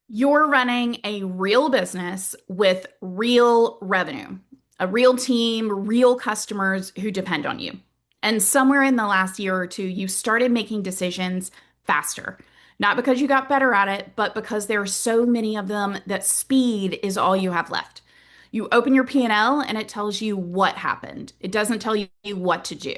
You're running a real business with real revenue, a real team, real customers who depend on you. And somewhere in the last year or two, you started making decisions faster. Not because you got better at it, but because there are so many of them that speed is all you have left. You open your P&L and it tells you what happened. It doesn't tell you what to do.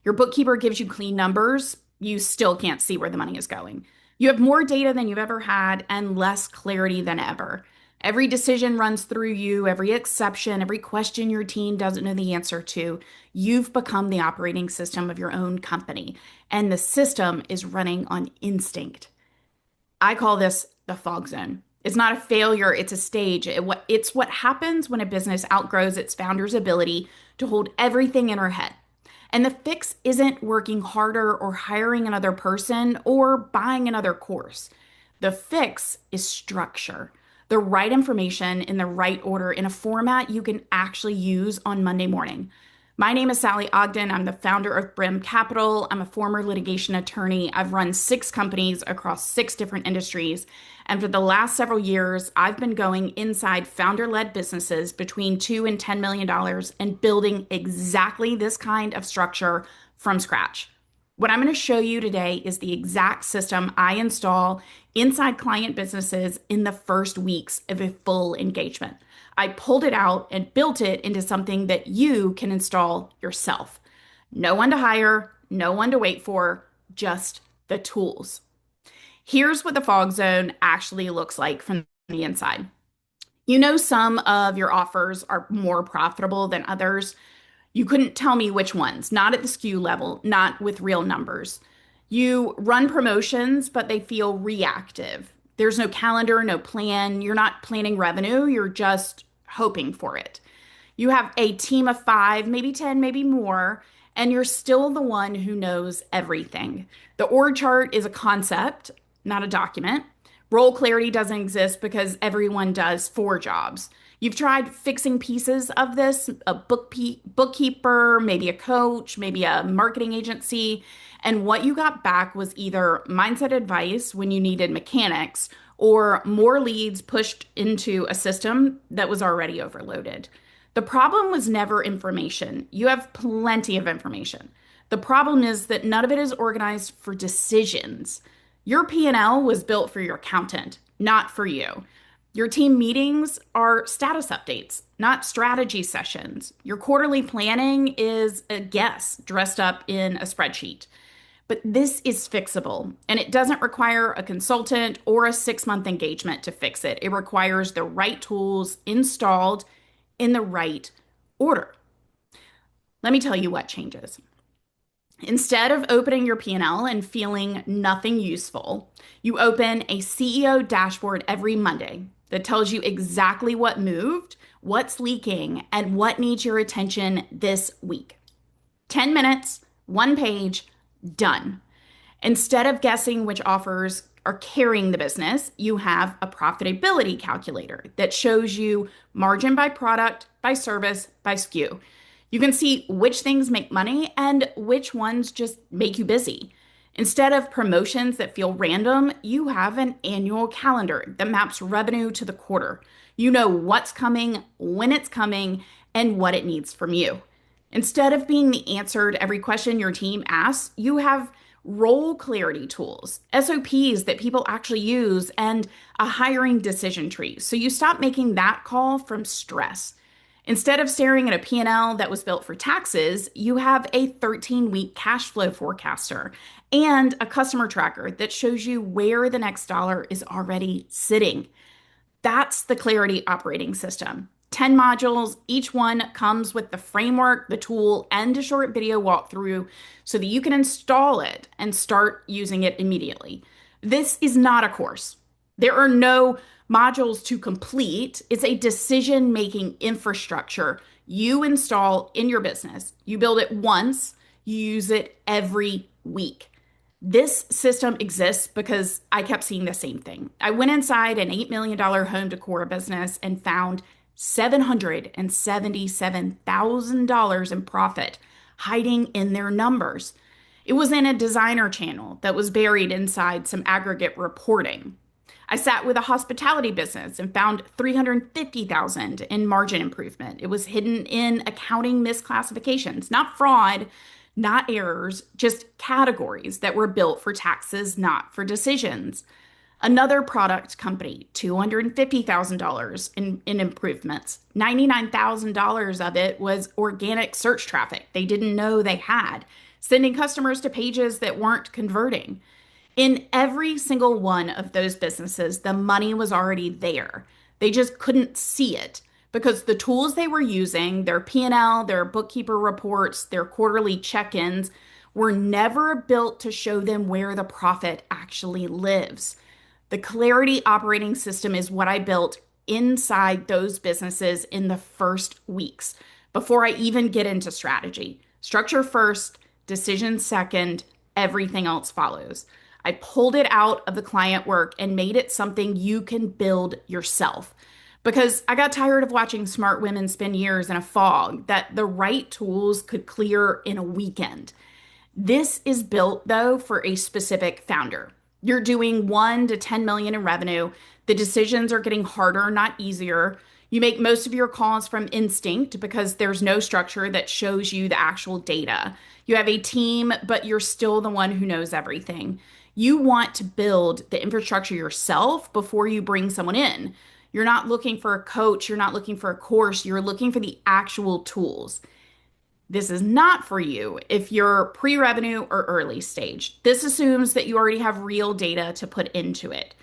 Your bookkeeper gives you clean numbers. You still can't see where the money is going. You have more data than you've ever had and less clarity than ever. Every decision runs through you, every exception, every question your team doesn't know the answer to. You've become the operating system of your own company, and the system is running on instinct. I call this the fog zone. It's not a failure, it's a stage. It's what happens when a business outgrows its founder's ability to hold everything in her head. And the fix isn't working harder or hiring another person or buying another course. The fix is structure, the right information in the right order in a format you can actually use on Monday morning. My name is Sallie Ogden. I'm the founder of Brim Capital. I'm a former litigation attorney. I've run 6 companies across 6 different industries. And for the last several years, I've been going inside founder led businesses between $2 and $10 million and building exactly this kind of structure from scratch. What I'm going to show you today is the exact system I install inside client businesses in the first weeks of a full engagement. I pulled it out and built it into something that you can install yourself. No one to hire, no one to wait for, just the tools. Here's what the fog zone actually looks like from the inside. You know, some of your offers are more profitable than others. You couldn't tell me which ones, not at the SKU level, not with real numbers. You run promotions, but they feel reactive. There's no calendar, no plan. You're not planning revenue, you're just hoping for it. You have a team of 5, maybe 10, maybe more, and you're still the one who knows everything. The org chart is a concept, not a document. Role clarity doesn't exist because everyone does 4 jobs. You've tried fixing pieces of this, a bookkeeper, maybe a coach, maybe a marketing agency, and what you got back was either mindset advice when you needed mechanics or more leads pushed into a system that was already overloaded. The problem was never information. You have plenty of information. The problem is that none of it is organized for decisions. Your P&L was built for your accountant, not for you. Your team meetings are status updates, not strategy sessions. Your quarterly planning is a guess dressed up in a spreadsheet. But this is fixable, and it doesn't require a consultant or a 6-month engagement to fix it. It requires the right tools installed in the right order. Let me tell you what changes. Instead of opening your P&L and feeling nothing useful, you open a CEO dashboard every Monday that tells you exactly what moved, what's leaking, and what needs your attention this week. 10 minutes, 1 page, done. Instead of guessing which offers are carrying the business, you have a profitability calculator that shows you margin by product, by service, by SKU. You can see which things make money and which ones just make you busy. Instead of promotions that feel random, you have an annual calendar that maps revenue to the quarter. You know what's coming, when it's coming, and what it needs from you. Instead of being the answer to every question your team asks, you have role clarity tools, SOPs that people actually use, and a hiring decision tree. So you stop making that call from stress. Instead of staring at a P&L that was built for taxes, you have a 13-week cash flow forecaster and a customer tracker that shows you where the next dollar is already sitting. That's the Clarity operating system. 10 modules, each one comes with the framework, the tool, and a short video walkthrough so that you can install it and start using it immediately. This is not a course. There are no modules to complete. It's a decision-making infrastructure you install in your business. You build it once, you use it every week. This system exists because I kept seeing the same thing. I went inside an $8 million home decor business and found $777,000 in profit hiding in their numbers. It was in a designer channel that was buried inside some aggregate reporting. I sat with a hospitality business and found 350,000 in margin improvement. It was hidden in accounting misclassifications, not fraud, not errors, just categories that were built for taxes, not for decisions. Another product company, $250,000 in improvements. $99,000 of it was organic search traffic they didn't know they had, sending customers to pages that weren't converting. In every single one of those businesses, the money was already there. They just couldn't see it because the tools they were using, their P&L, their bookkeeper reports, their quarterly check-ins, were never built to show them where the profit actually lives. The Clarity operating system is what I built inside those businesses in the first weeks before I even get into strategy. Structure first, decision second, everything else follows. I pulled it out of the client work and made it something you can build yourself. Because I got tired of watching smart women spend years in a fog that the right tools could clear in a weekend. This is built though for a specific founder. You're doing 1 to 10 million in revenue. The decisions are getting harder, not easier. You make most of your calls from instinct because there's no structure that shows you the actual data. You have a team, but you're still the one who knows everything. You want to build the infrastructure yourself before you bring someone in. You're not looking for a coach, you're not looking for a course, you're looking for the actual tools. This is not for you if you're pre-revenue or early stage. This assumes that you already have real data to put into it.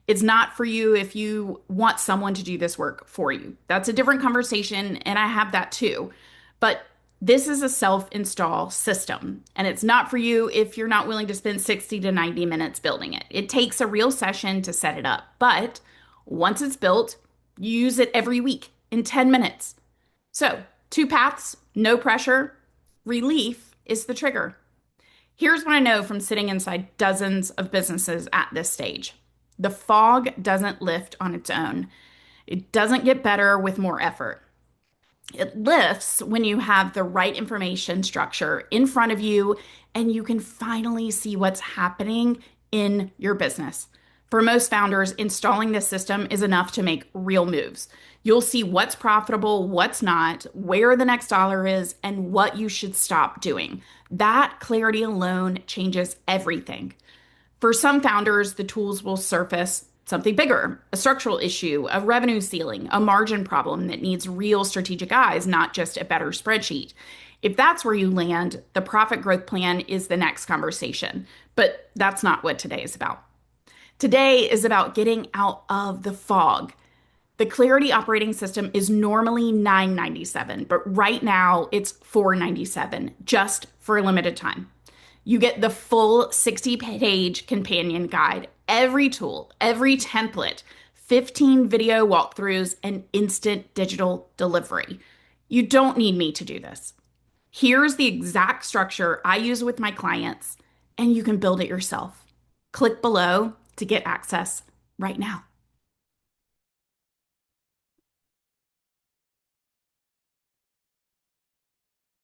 It's not for you if you want someone to do this work for you. That's a different conversation, and I have that too. But this is a self-install system, and it's not for you if you're not willing to spend 60 to 90 minutes building it. It takes a real session to set it up, but once it's built, you use it every week in 10 minutes. So, two paths, no pressure. Relief is the trigger. Here's what I know from sitting inside dozens of businesses at this stage. The fog doesn't lift on its own. It doesn't get better with more effort. It lifts when you have the right information structure in front of you and you can finally see what's happening in your business. For most founders, installing this system is enough to make real moves. You'll see what's profitable, what's not, where the next dollar is, and what you should stop doing. That clarity alone changes everything. For some founders, the tools will surface something bigger, a structural issue, a revenue ceiling, a margin problem that needs real strategic eyes, not just a better spreadsheet. If that's where you land, the profit growth plan is the next conversation. But that's not what today is about. Today is about getting out of the fog. The Clarity operating system is normally $9.97, but right now it's $4.97 just for a limited time. You get the full 60-page companion guide, every tool, every template, 15 video walkthroughs, and instant digital delivery. You don't need me to do this. Here's the exact structure I use with my clients, and you can build it yourself. Click below to get access right now.